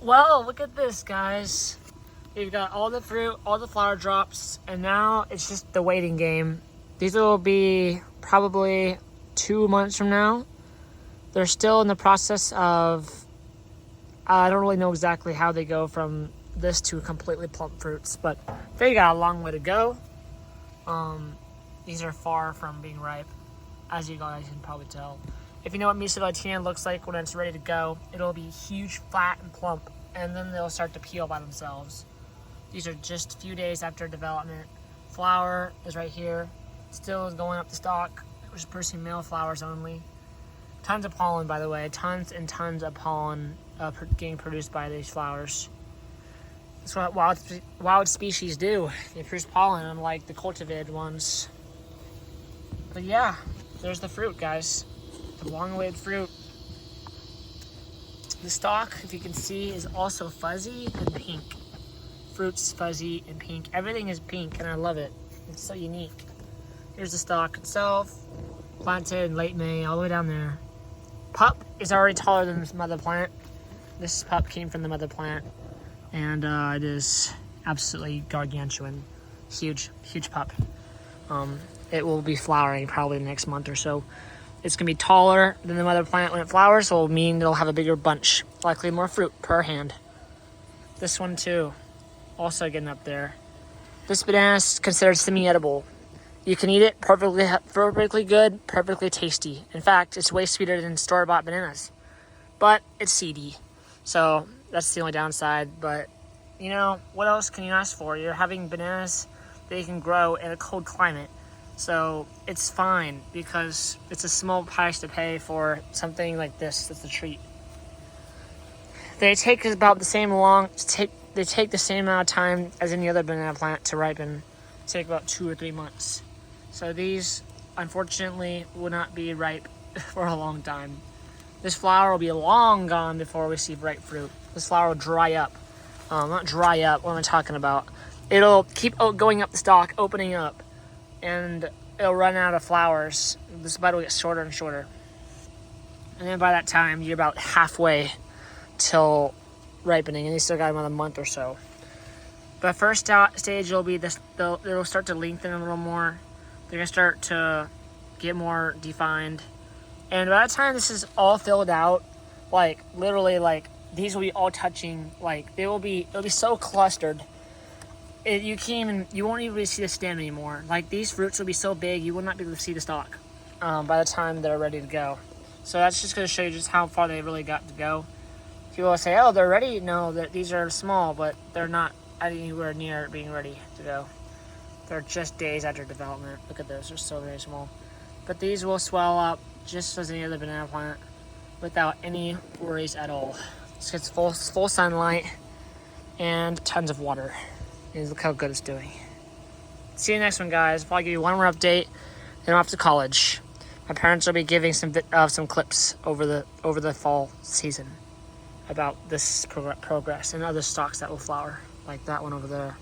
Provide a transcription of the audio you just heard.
Well, look at this, guys. We've got all the fruit, all the flower drops, and now it's just the waiting game. These will be probably 2 months from now. They're still in the process of, I don't really know exactly how they go from this to completely plump fruits, but they got a long way to go. These are far from being ripe, as you guys can probably tell. If you know what Miso Latina looks like when it's ready to go, it'll be huge, flat, and plump, and then they'll start to peel by themselves. These are just a few days after development. Flower is right here. Still is going up the stalk. We're just producing male flowers only. Tons of pollen, by the way. Tons and tons of pollen getting produced by these flowers. That's what wild species do. They produce pollen, unlike the cultivated ones. But yeah, there's the fruit, guys. The long-awaited fruit. The stalk, if you can see, is also fuzzy and pink. Fruit's fuzzy and pink. Everything is pink, and I love it. It's so unique. Here's the stalk itself, planted in late May, all the way down there. Pup is already taller than this mother plant. This pup came from the mother plant, and it is absolutely gargantuan. Huge, huge pup. It will be flowering probably the next month or so. It's gonna be taller than the mother plant when it flowers, so it'll mean it'll have a bigger bunch, likely more fruit per hand. This one too, also getting up there. This banana is considered semi-edible. You can eat it perfectly good, perfectly tasty. In fact, it's way sweeter than store-bought bananas, but it's seedy. So that's the only downside, but you know, what else can you ask for? You're having bananas that you can grow in a cold climate. So it's fine because it's a small price to pay for something like this. That's a treat. They take about the same they take the same amount of time as any other banana plant to ripen. They take about 2 or 3 months. So these, unfortunately, will not be ripe for a long time. This flower will be long gone before we see ripe fruit. This flower will dry up. Not dry up, what am I talking about? It'll keep going up the stalk, opening up, and it'll run out of flowers. This bud will get shorter and shorter. And then by that time, you're about halfway till ripening, and you still got another month or so. But first stage will be this, it'll start to lengthen a little more. They're gonna start to get more defined. And by the time this is all filled out, like literally like these will be all touching, like it'll be so clustered. You won't even really see the stem anymore. Like these fruits will be so big, you will not be able to see the stalk by the time they're ready to go. So that's just gonna show you just how far they really got to go. People will say, oh, they're ready. No, these are small, but they're not anywhere near being ready to go. They're just days after development. Look at those, they're so very small. But these will swell up just as any other banana plant without any worries at all. It gets full sunlight and tons of water. And look how good it's doing. See you next one, guys. I'll probably give you one more update, then I'm off to college. My parents will be giving some clips over the fall season about this progress and other stalks that will flower, like that one over there.